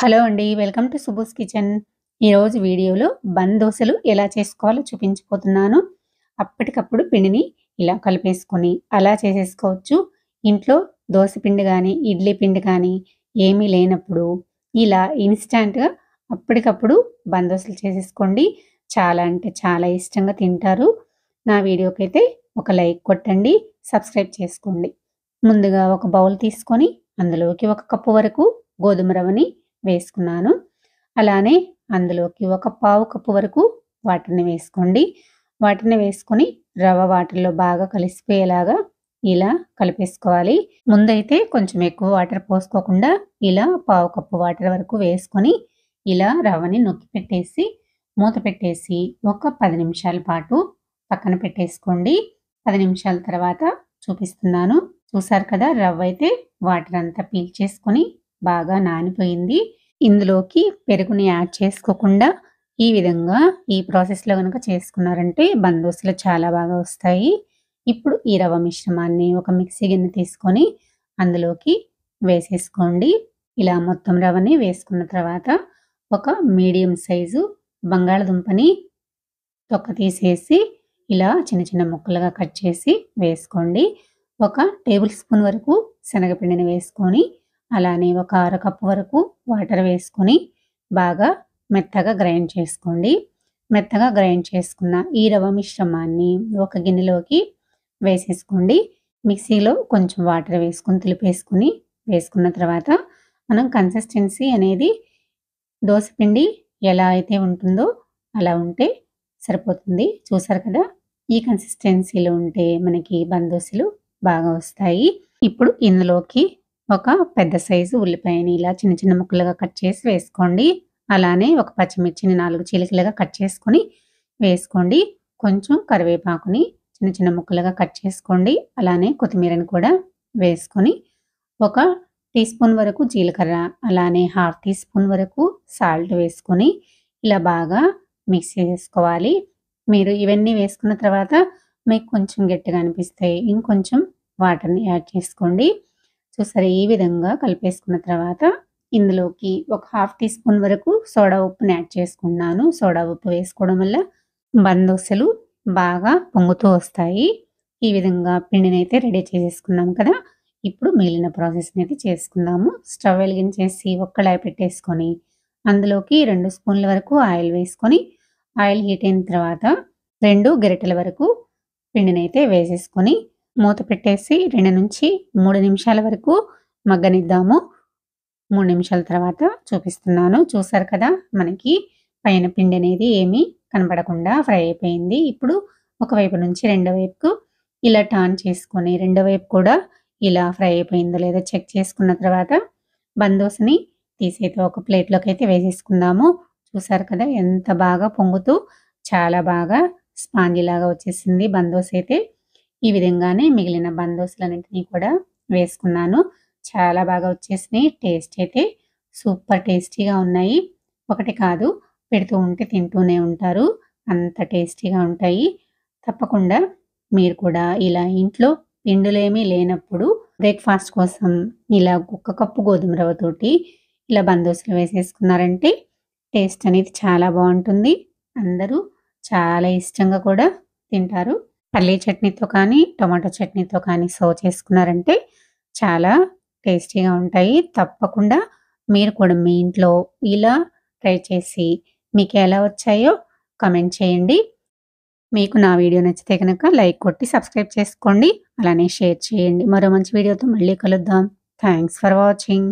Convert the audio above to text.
Hello అండి. Welcome to Subbu's kitchen. ఈరోజు వీడియోలో బన్ దోసలు ఎలా చేసుకోవాలో చూపించబోతున్నాను. అప్పటికప్పుడు పిండిని ఇలా కలిపేసుకొని అలా చేసేసుకోవచ్చు. ఇంట్లో దోస పిండి గానీ, ఇడ్లీ పిండి కానీ ఏమీ లేనప్పుడు ఇలా ఇన్‌స్టాంట్‌గా అప్పటికప్పుడు బన్ దోసలు చేసేసుకోండి. చాలా అంటే చాలా ఇష్టంగా తింటారు. నా వీడియోకైతే ఒక లైక్ కొట్టండి. సబ్స్క్రైబ్ చేసుకోండి. ముందుగా ఒక బౌల్ తీసుకొని అందులోకి 1 కప్పు వరకు గోధుమ రవ్వని వేసుకున్నాను. అలానే అందులోకి ఒక పావు కప్పు వరకు వాటర్‌ని వేసుకోండి. వాటర్‌ని వేసుకొని రవ్వ వాటర్‌లో బాగా కలిసిపోయేలాగా ఇలా కలిపేసుకోవాలి. ముందైతే కొంచెం ఎక్కువ వాటర్ పోసుకోకుండా ఇలా పావు కప్పు వాటర్ వరకు వేసుకొని ఇలా రవ్వని నొక్కి పెట్టేసి మూత పెట్టేసి ఒక 10 నిమిషాల పాటు పక్కన పెట్టేసుకోండి. 10 నిమిషాల తర్వాత చూపిస్తున్నాను. చూసారు కదా, రవ్వ అయితే వాటర్ అంతా పీల్చేసుకొని బాగా నానిపోయింది. ఇందులోకి పెరుగుని యాడ్ చేసుకోకుండా ఈ విధంగా ఈ ప్రాసెస్‌లో గనుక చేసుకున్నారంటే బన్ దోసలు చాలా బాగా వస్తాయి. ఇప్పుడు ఈ రవ్వ మిశ్రమాన్ని ఒక మిక్సీ గిన్నె తీసుకొని అందులోకి వేసేసుకోండి. ఇలా మొత్తం రవ్వని వేసుకున్న తర్వాత ఒక మీడియం సైజు బంగాళదుంపని తొక్క తీసేసి ఇలా చిన్న చిన్న ముక్కలుగా కట్ చేసి వేసుకోండి. ఒక టేబుల్ స్పూన్ వరకు శనగపిండిని వేసుకొని అలానే ఒక అరకప్పు వరకు వాటర్ వేసుకొని బాగా మెత్తగా గ్రైండ్ చేసుకోండి. మెత్తగా గ్రైండ్ చేసుకున్న ఈ రవ్వ మిశ్రమాన్ని ఒక గిన్నెలోకి వేసేసుకోండి. మిక్సీలో కొంచెం వాటర్ వేసుకొని కలిపేసుకొని వేసుకున్న తర్వాత మనం కన్సిస్టెన్సీ అనేది దోసపిండి ఎలా అయితే ఉంటుందో అలా ఉంటే సరిపోతుంది. చూసారు కదా, ఈ కన్సిస్టెన్సీలో ఉంటే మనకి బన్ దోసలు బాగా వస్తాయి. ఇప్పుడు ఇందులోకి ఒక పెద్ద సైజు ఉల్లిపాయని ఇలా చిన్న చిన్న ముక్కలుగా కట్ చేసి వేసుకోండి. అలానే ఒక పచ్చిమిర్చిని 4 చీలికలుగా కట్ చేసుకొని వేసుకోండి. కొంచెం కరివేపాకుని చిన్న చిన్న ముక్కలుగా కట్ చేసుకోండి. అలానే కొత్తిమీరని కూడా వేసుకొని ఒక టీ స్పూన్ వరకు జీలకర్ర, అలానే హాఫ్ టీ స్పూన్ వరకు సాల్ట్ వేసుకొని ఇలా బాగా మిక్స్ చేసుకోవాలి. మీరు ఇవన్నీ వేసుకున్న తర్వాత మీకు కొంచెం గట్టిగా అనిపిస్తే ఇంకొంచెం వాటర్‌ని యాడ్ చేసుకోండి. చూసారా, ఈ విధంగా కలిపేసుకున్న తర్వాత ఇందులోకి ఒక హాఫ్ టీ స్పూన్ వరకు సోడా ఉప్పుని యాడ్ చేసుకున్నాను. సోడా ఉప్పు వేసుకోవడం వల్ల బన్ దోసలు బాగా పొంగుతూ వస్తాయి. ఈ విధంగా పిండినైతే రెడీ చేసేసుకున్నాం కదా! ఇప్పుడు మిగిలిన ప్రాసెస్‌ని అయితే చేసుకుందాము. స్టవ్ వెలిగించేసి ఒక కళాయి పెట్టేసుకొని అందులోకి 2 స్పూన్ల వరకు ఆయిల్ వేసుకొని ఆయిల్ హీట్ అయిన తర్వాత 2 గరిటెల వరకు పిండినైతే వేసేసుకొని మూత పెట్టేసి 2-3 నిమిషాల వరకు మగ్గనిద్దాము. 3 నిమిషాల తర్వాత చూపిస్తున్నాను. చూసారు కదా, మనకి పైన పిండి అనేది ఏమీ కనపడకుండా ఫ్రై అయిపోయింది. ఇప్పుడు ఒకవైపు నుంచి రెండో వైపుకు ఇలా టర్న్ చేసుకొని రెండో వైపు కూడా ఇలా ఫ్రై అయిపోయిందో లేదో చెక్ చేసుకున్న తర్వాత బన్ దోసని తీసైతే ఒక ప్లేట్‌లోకి అయితే వేసేసుకుందాము. చూసారు కదా, ఎంత బాగా పొంగుతూ చాలా బాగా స్పాంజీలాగా వచ్చేసింది బన్ దోస అయితే. ఈ విధంగానే మిగిలిన బన్ దోసలన్నింటినీ కూడా వేసుకున్నాను. చాలా బాగా వచ్చేసినాయి. టేస్ట్ అయితే సూపర్ టేస్టీగా ఉన్నాయి. ఒకటి కాదు, పెడుతూ ఉంటే తింటూనే ఉంటారు. అంత టేస్టీగా ఉంటాయి. తప్పకుండా మీరు కూడా ఇలా ఇంట్లో పిండిలేమీ లేనప్పుడు బ్రేక్‌ఫాస్ట్ కోసం ఇలా ఒక కప్పు గోధుమ రవ్వతోటి ఇలా బన్ దోసలు వేసేసుకున్నారంటే టేస్ట్ అనేది చాలా బావుంటుంది. అందరూ చాలా ఇష్టంగా కూడా తింటారు. పల్లీ చట్నీతో కానీ, టొమాటో చట్నీతో కానీ సర్వ్ చేసుకున్నారంటే చాలా టేస్టీగా ఉంటాయి. తప్పకుండా మీరు కూడా మీ ఇంట్లో ఇలా ట్రై చేసి మీకు ఎలా వచ్చాయో కామెంట్ చేయండి. మీకు నా వీడియో నచ్చితే గనక లైక్ కొట్టి సబ్స్క్రైబ్ చేసుకోండి. అలానే షేర్ చేయండి. మరో మంచి వీడియోతో మళ్ళీ కలుద్దాం. Thanks for watching.